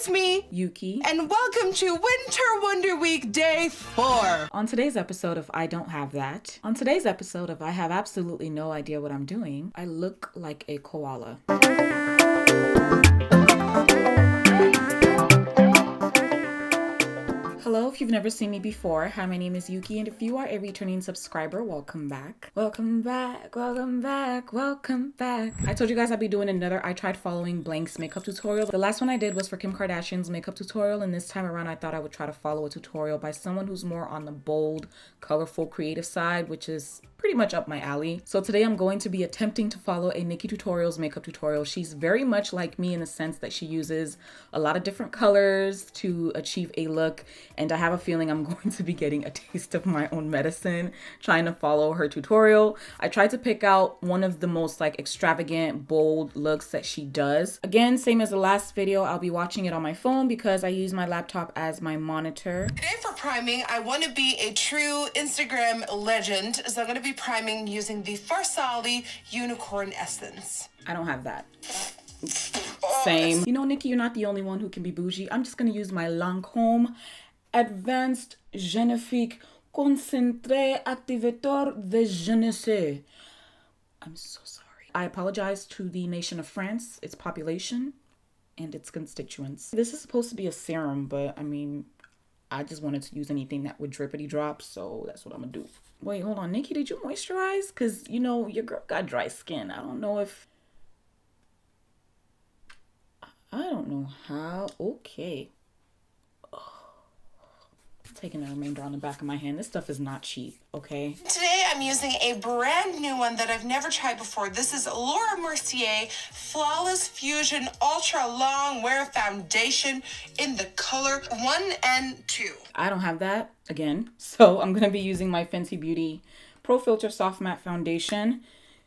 it's me, Youkeyy, and welcome to Winter Wonder Week Day 4. On today's episode of I Don't Have That, on today's episode of I Have Absolutely No Idea What I'm Doing, I look like a koala. Hello, if you've never seen me before, hi, my name is Youkeyy, and if you are a returning subscriber, welcome back. Welcome back, welcome back, welcome back. I told you guys I'd be doing another I Tried Following Blank's makeup tutorial. The last one I did was for Kim Kardashian's makeup tutorial, and this time around I thought I would try to follow a tutorial by someone who's more on the bold, colorful, creative side, which is pretty much up my alley. So today I'm going to be attempting to follow a NikkieTutorials makeup tutorial. She's very much like me in the sense that she uses a lot of different colors to achieve a look, and I have a feeling I'm going to be getting a taste of my own medicine trying to follow her tutorial. I tried to pick out one of the most like extravagant, bold looks that she does. Again, same as the last video, I'll be watching it on my phone because I use my laptop as my monitor. Today for priming, I want to be a true Instagram legend, so I'm going to be priming using the Farsali Unicorn Essence. I don't have that. Same. You know, Nikki, you're not the only one who can be bougie. I'm just going to use my Lancôme Advanced Génifique Concentré Activateur de Je ne sais. I'm so sorry. I apologize to the nation of France, its population, and its constituents. This is supposed to be a serum, but I mean, I just wanted to use anything that would drippity drop, so that's what I'm gonna do. Wait, hold on, Nikki, did you moisturize? Because, you know, your girl got dry skin. I don't know how. Okay. Taking the remainder on the back of my hand. This stuff is not cheap, okay? Today I'm using a brand new one that I've never tried before. This is Laura Mercier Flawless Fusion Ultra Long Wear Foundation in the color 1 and 2. I don't have that, again. So I'm going to be using my Fenty Beauty Pro Filter Soft Matte Foundation.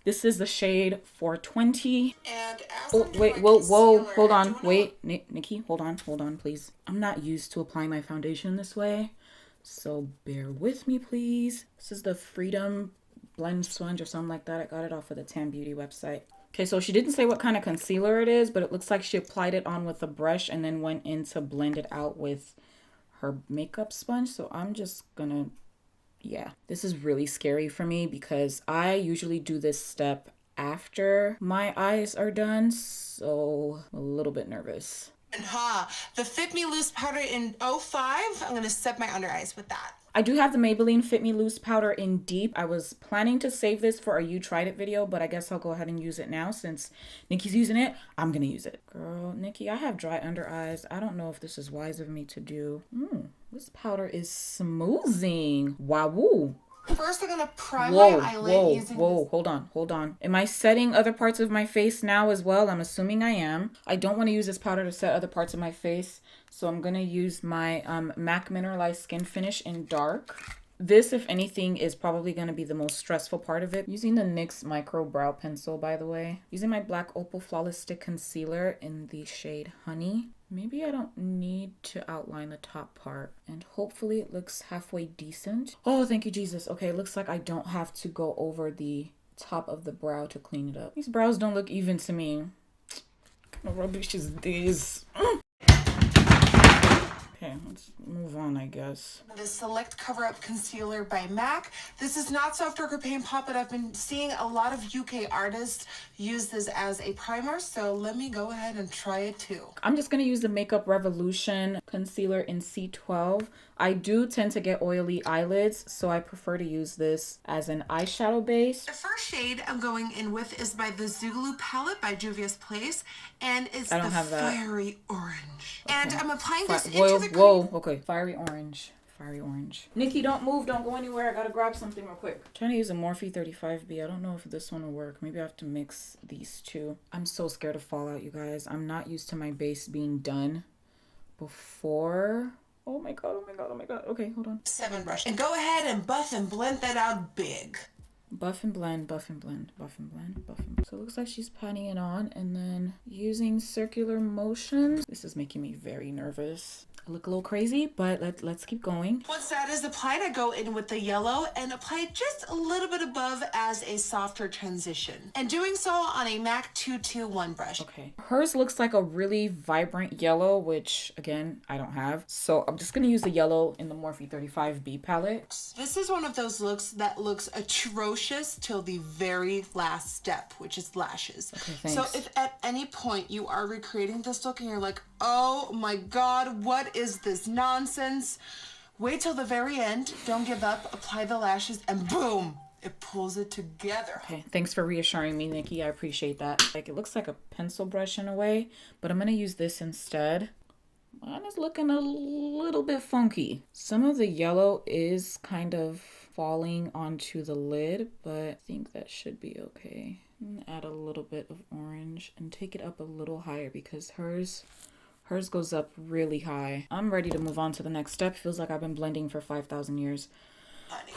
This is the shade 420. And oh, wait, whoa, hold on. Wait, Nikki, hold on, please. I'm not used to applying my foundation this way, so bear with me, please. This is the Freedom Blend Sponge or something like that. I got it off of the Tan Beauty website. Okay, so she didn't say what kind of concealer it is, but it looks like she applied it on with a brush and then went in to blend it out with her makeup sponge. So I'm just gonna... yeah, this is really scary for me because I usually do this step after my eyes are done, so I'm a little bit nervous. The Fit Me Loose powder in 05. I'm going to set my under eyes with that. I do have the Maybelline Fit Me Loose powder in Deep. I was planning to save this for a You Tried It video, but I guess I'll go ahead and use it now since Nikki's using it. I'm going to use it. Girl, Nikki, I have dry under eyes. I don't know if this is wise of me to do. This powder is smoothing. Wow. First, I'm going to prime my eyelid using this. Hold on. Am I setting other parts of my face now as well? I'm assuming I am. I don't want to use this powder to set other parts of my face, so I'm going to use my MAC Mineralized Skin Finish in Dark. This, if anything, is probably going to be the most stressful part of it. Using the NYX Micro Brow Pencil, by the way. Using my Black Opal Flawless Stick Concealer in the shade Honey. Maybe I don't need to outline the top part. And hopefully it looks halfway decent. Oh, thank you, Jesus. Okay, it looks like I don't have to go over the top of the brow to clean it up. These brows don't look even to me. What kind of rubbish is this? Okay, let's move on, I guess. The Select Cover Up Concealer by MAC. This is not Soft Dark or Paint Pot, but I've been seeing a lot of UK artists use this as a primer, so let me go ahead and try it too. I'm just going to use the Makeup Revolution Concealer in C12. I do tend to get oily eyelids, so I prefer to use this as an eyeshadow base. The first shade I'm going in with is by the Zougalou palette by Juvia's Place, and it's the Fiery Orange. Okay. And I'm applying this into the crease. Okay, Fiery Orange. Nikki, don't move, don't go anywhere. I gotta grab something real quick. I'm trying to use a Morphe 35B. I don't know if this one will work. Maybe I have to mix these two. I'm so scared of fallout, you guys. I'm not used to my base being done before. Oh my god. Okay, hold on. 7 brush. And go ahead and buff and blend that out big. Buff and blend. So it looks like she's patting it on and then using circular motions. This is making me very nervous. I look a little crazy, but let's keep going. Once that is applied, I go in with the yellow and apply just a little bit above as a softer transition. And doing so on a MAC 221 brush. Okay. Hers looks like a really vibrant yellow, which again, I don't have. So I'm just gonna use the yellow in the Morphe 35B palette. This is one of those looks that looks atrocious till the very last step, which is lashes. Okay, thanks. So if at any point you are recreating this look and you're like, oh my God, what is this nonsense? Wait till the very end, don't give up, apply the lashes, and boom, it pulls it together. Okay, thanks for reassuring me, Nikki. I appreciate that. Like, it looks like a pencil brush in a way, but I'm gonna use this instead. Mine is looking a little bit funky. Some of the yellow is kind of falling onto the lid, but I think that should be okay. I'm gonna add a little bit of orange and take it up a little higher because hers goes up really high. I'm ready to move on to the next step. Feels like I've been blending for 5,000 years.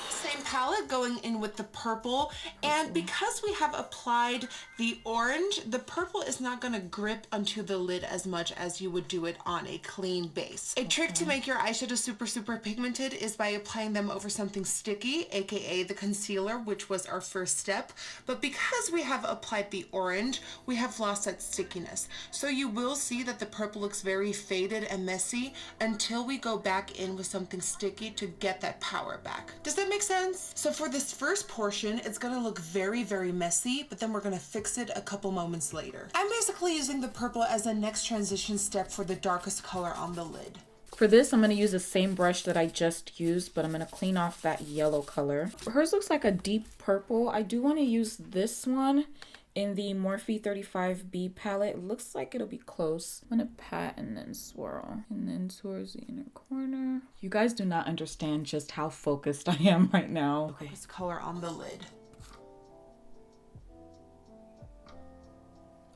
Same palette, going in with the purple, and because we have applied the orange, the purple is not going to grip onto the lid as much as you would do it on a clean base. A trick to make your eyeshadow super pigmented is by applying them over something sticky, aka the concealer, which was our first step. But because we have applied the orange, we have lost that stickiness. So you will see that the purple looks very faded and messy until we go back in with something sticky to get that power back. Does that make sense? So for this first portion, it's gonna look very messy, but then we're gonna fix it a couple moments later. I'm basically using the purple as the next transition step for the darkest color on the lid. For this, I'm gonna use the same brush that I just used, but I'm gonna clean off that yellow color. Hers looks like a deep purple. I do wanna use this one in the Morphe 35B palette. It looks like it'll be close. I'm gonna pat and then swirl. And then towards the inner corner. You guys do not understand just how focused I am right now. Okay. This color on the lid.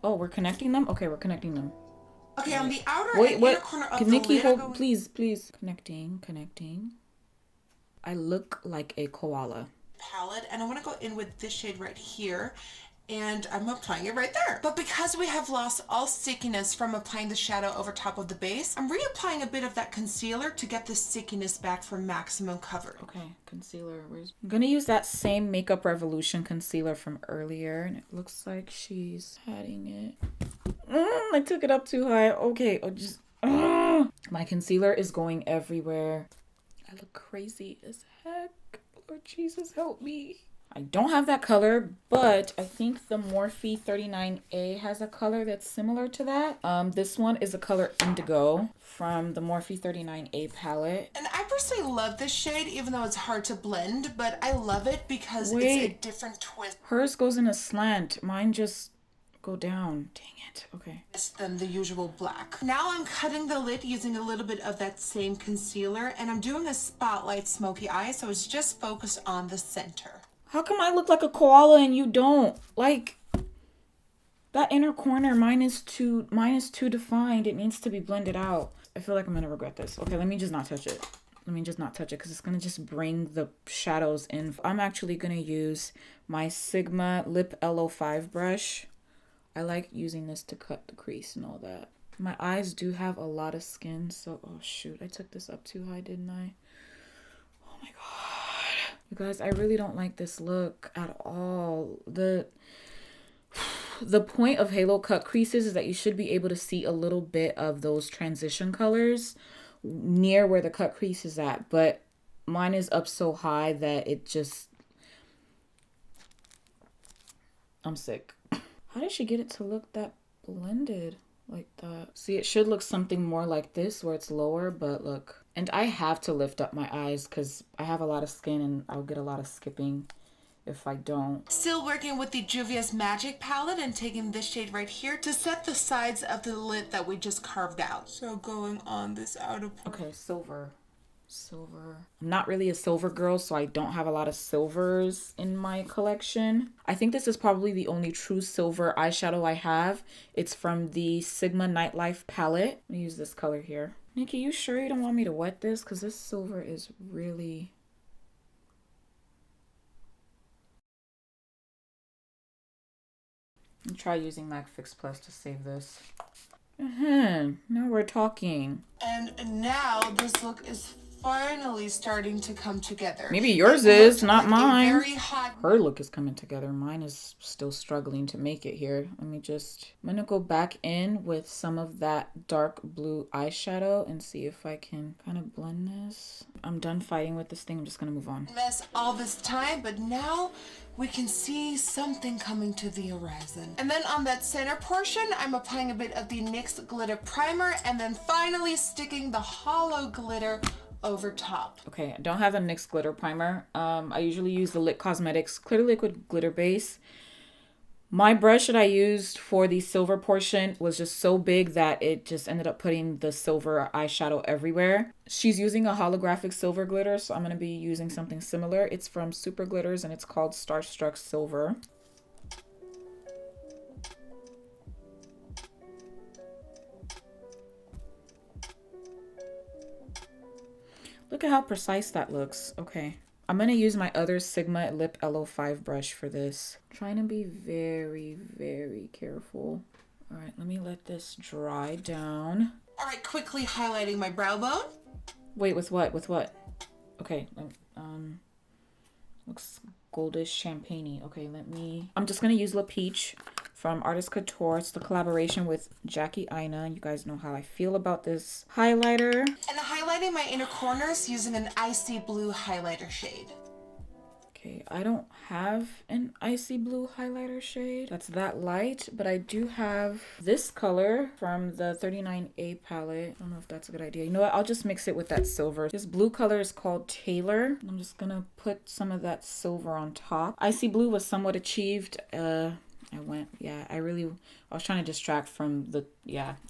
Oh, we're connecting them? Okay, we're connecting them. Okay, on the outer Wait, and what? inner corner of Can the Nikki lid, hold, please. Connecting. I look like a koala. palette, and I want to go in with this shade right here, and I'm applying it right there. But because we have lost all stickiness from applying the shadow over top of the base, I'm reapplying a bit of that concealer to get the stickiness back for maximum cover. Okay, concealer. I'm gonna use that same Makeup Revolution concealer from earlier, and it looks like she's patting it. I took it up too high. Okay, my concealer is going everywhere. I look crazy as heck. Lord Jesus, help me. I don't have that color, but I think the Morphe 39A has a color that's similar to that. This one is the color Indigo from the Morphe 39A palette. And I personally love this shade, even though it's hard to blend, but I love it because it's a different twist. Hers goes in a slant. Mine just go down. Dang it. Okay. Than the usual black. Now I'm cutting the lid using a little bit of that same concealer, and I'm doing a spotlight smoky eye, so it's just focused on the center. How come I look like a koala and you don't? Like, that inner corner, mine is too defined. It needs to be blended out. I feel like I'm gonna regret this. Okay, let me just not touch it. Because it's gonna just bring the shadows in. I'm actually gonna use my Sigma Lip LO5 brush. I like using this to cut the crease and all that. My eyes do have a lot of skin, so oh shoot, I took this up too high, didn't I? Oh my god. You guys, I really don't like this look at all. The point of halo cut creases is that you should be able to see a little bit of those transition colors near where the cut crease is at, but mine is up so high that it just, I'm sick. How did she get it to look that blended like that? See, it should look something more like this where it's lower, but look. And I have to lift up my eyes because I have a lot of skin and I'll get a lot of skipping if I don't. Still working with the Juvia's Magic palette and taking this shade right here to set the sides of the lid that we just carved out. So going on this outer part. Okay, silver. I'm not really a silver girl, so I don't have a lot of silvers in my collection. I think this is probably the only true silver eyeshadow I have. It's from the Sigma Nightlife palette. I'm gonna use this color here. Nikki, you sure you don't want me to wet this? Because this silver is really... I'll try using MAC Fix Plus to save this. Now we're talking. And now this look is finally starting to come together. Maybe yours is, not mine. Very hot. Her look is coming together. Mine is still struggling to make it here. I'm gonna go back in with some of that dark blue eyeshadow and see if I can kind of blend this. I'm done fighting with this thing. I'm just gonna move on. Mess all this time, but now we can see something coming to the horizon. And then on that center portion, I'm applying a bit of the NYX glitter primer and then finally sticking the hollow glitter over top. Okay, I don't have a NYX glitter primer. I usually use the Lit Cosmetics Clear Liquid Glitter Base. My brush that I used for the silver portion was just so big that it just ended up putting the silver eyeshadow everywhere. She's using a holographic silver glitter, so I'm going to be using something similar. It's from Super Glitters and it's called Starstruck Silver. Look at how precise that looks. Okay. I'm going to use my other Sigma Lip LO5 brush for this. I'm trying to be very, very careful. All right, let me let this dry down. All right, quickly highlighting my brow bone. Wait, with what? With what? Okay, looks goldish champagne-y. Okay, I'm just going to use La Peach from Artist Couture. It's the collaboration with Jackie Aina. You guys know how I feel about this highlighter. And highlighting my inner corners using an icy blue highlighter shade. Okay, I don't have an icy blue highlighter shade that's that light, but I do have this color from the 39A palette. I don't know if that's a good idea. You know what? I'll just mix it with that silver. This blue color is called Taylor. I'm just gonna put some of that silver on top. Icy blue was somewhat achieved. I was trying to distract from the,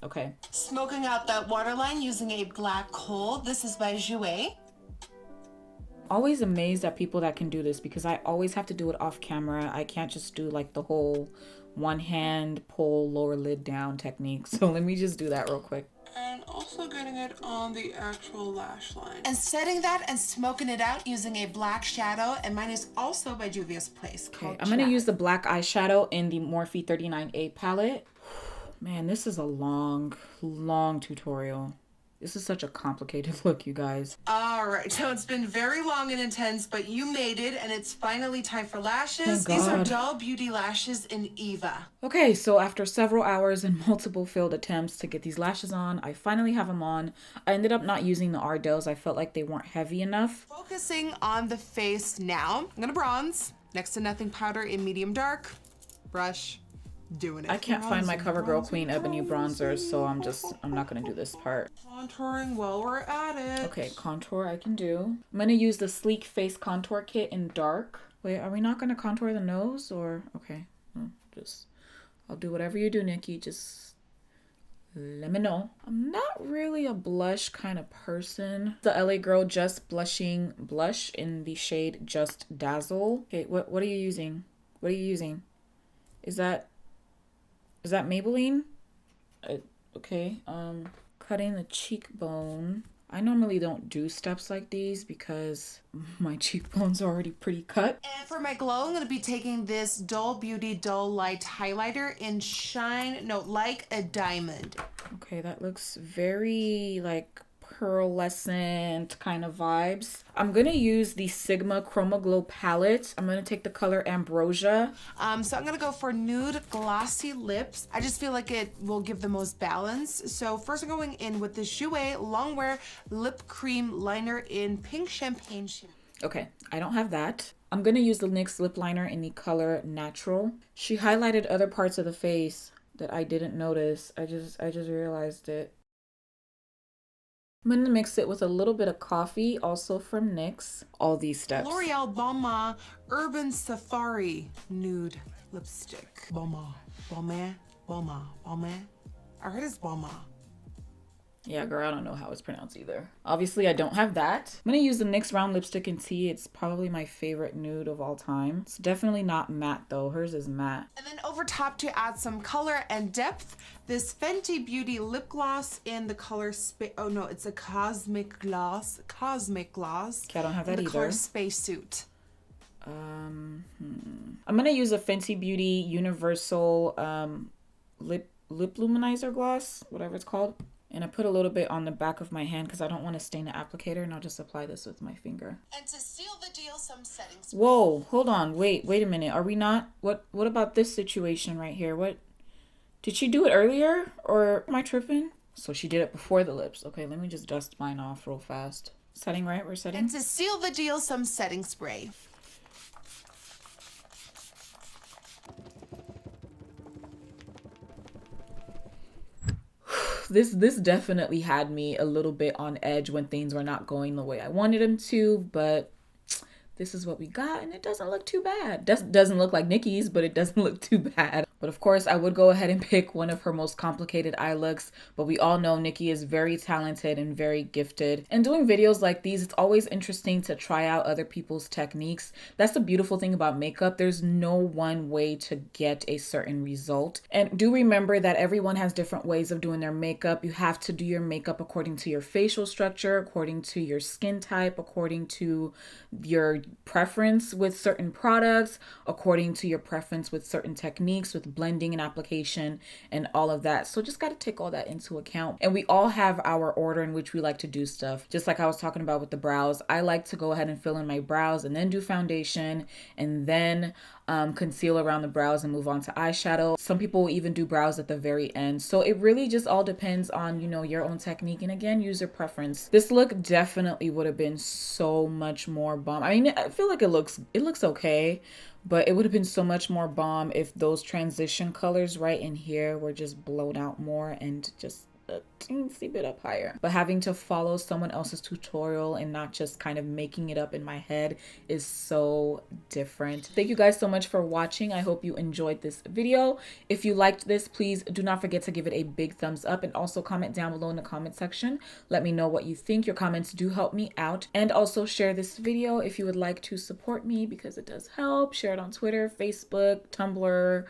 okay. Smoking out that waterline using a black coal. This is by Youkeyy. Always amazed at people that can do this because I always have to do it off camera. I can't just do like the whole one hand pull lower lid down technique. So let me just do that real quick. And also getting it on the actual lash line. And setting that and smoking it out using a black shadow. And mine is also by Juvia's Place. Okay, I'm going to use the black eyeshadow in the Morphe 39A palette. Man, this is a long tutorial. This is such a complicated look, you guys. All right, so it's been very long and intense, but you made it, and it's finally time for lashes. Thank These are God. Doll Beauty lashes in Eva. Okay, so after several hours and multiple failed attempts to get these lashes on, I finally have them on. I ended up not using the Ardels. I felt like they weren't heavy enough. Focusing on the face now. I'm gonna bronze. Next to nothing powder in medium dark. Brush. Doing it. I can't find my CoverGirl Queen Ebony bronzer, so I'm not gonna do this part. Contouring while we're at it. Okay, contour I can do. I'm gonna use the Sleek Face Contour Kit in dark. Wait, are we not gonna contour the nose or? Okay, I'll do whatever you do, Nikki. Just let me know. I'm not really a blush kind of person. The LA Girl Just Blushing Blush in the shade Just Dazzle. Okay, what are you using? What are you using? Is that Maybelline? Okay, cutting the cheekbone. I normally don't do steps like these because my cheekbone's are already pretty cut. And for my glow, I'm going to be taking this Doll Beauty Dull Light Highlighter in Like a Diamond. Okay, that looks very like pearlescent kind of vibes. I'm gonna use the Sigma Chroma Glow palette. I'm gonna take the color Ambrosia. So I'm gonna go for nude glossy lips. I just feel like it will give the most balance. So first I'm going in with this Youkeyy Longwear Lip Cream Liner in Pink Champagne Shimmer. Okay, I don't have that. I'm gonna use the NYX lip liner in the color Natural. She highlighted other parts of the face that I didn't notice. I just realized it. I'm going to mix it with a little bit of coffee, also from NYX. All these steps. L'Oreal Balmain Urban Safari Nude Lipstick. Balmain. I heard it's Balmain. Yeah, girl, I don't know how it's pronounced either. Obviously, I don't have that. I'm going to use the NYX Round Lipstick in Tea. It's probably my favorite nude of all time. It's definitely not matte, though. Hers is matte. And then over top to add some color and depth, this Fenty Beauty Lip Gloss in the color oh no, it's a Cosmic Gloss. Okay, I don't have that either. The color Spacesuit. I'm going to use a Fenty Beauty Universal lip lip luminizer gloss, whatever it's called. And I put a little bit on the back of my hand because I don't want to stain the applicator, and I'll just apply this with my finger. And to seal the deal, some settings. Whoa, hold on. Wait a minute. Are we not? What about this situation right here? What? Did she do it earlier or am I tripping? So she did it before the lips. Okay, let me just dust mine off real fast. Setting, right? We're setting. And to seal the deal, some setting spray. This definitely had me a little bit on edge when things were not going the way I wanted them to, but this is what we got, and it doesn't look too bad. Doesn't look like Nikkie's, but it doesn't look too bad. But of course, I would go ahead and pick one of her most complicated eye looks, but we all know Nikkiey is very talented and very gifted. And doing videos like these, it's always interesting to try out other people's techniques. That's the beautiful thing about makeup. There's no one way to get a certain result. And do remember that everyone has different ways of doing their makeup. You have to do your makeup according to your facial structure, according to your skin type, according to your preference with certain products, according to your preference with certain techniques, with blending and application and all of that. So just got to take all that into account. And we all have our order in which we like to do stuff. Just like I was talking about with the brows, I like to go ahead and fill in my brows and then do foundation and then conceal around the brows and move on to eyeshadow. Some people will even do brows at the very end. So it really just all depends on, you know, your own technique. And again, user preference. This look definitely would have been so much more bomb. I mean, I feel like it looks okay, but it would have been so much more bomb if those transition colors right in here were just blown out more and just a teensy bit up higher. But having to follow someone else's tutorial and not just kind of making it up in my head is so different. Thank you guys so much for watching. I hope you enjoyed this video. If you liked this, please do not forget to give it a big thumbs up and also comment down below in the comment section. Let me know what you think. Your comments do help me out. And also share this video if you would like to support me because it does help. Share it on Twitter, Facebook, Tumblr,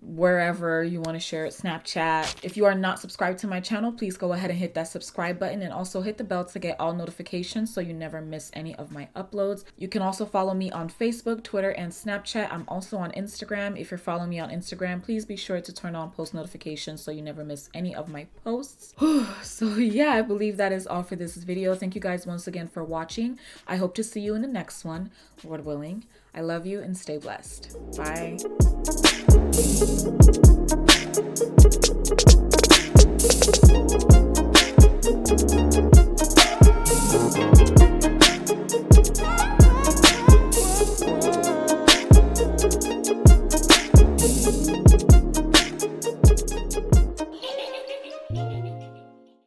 wherever you want to share it, Snapchat. If you are not subscribed to my channel, please go ahead and hit that subscribe button and also hit the bell to get all notifications so you never miss any of my uploads. You can also follow me on Facebook, Twitter, and Snapchat. I'm also on Instagram. If you're following me on Instagram, please be sure to turn on post notifications so you never miss any of my posts. So yeah, I believe that is all for this video. Thank you guys once again for watching. I hope to see you in the next one, Lord willing. I love you and stay blessed. Bye. Thank you.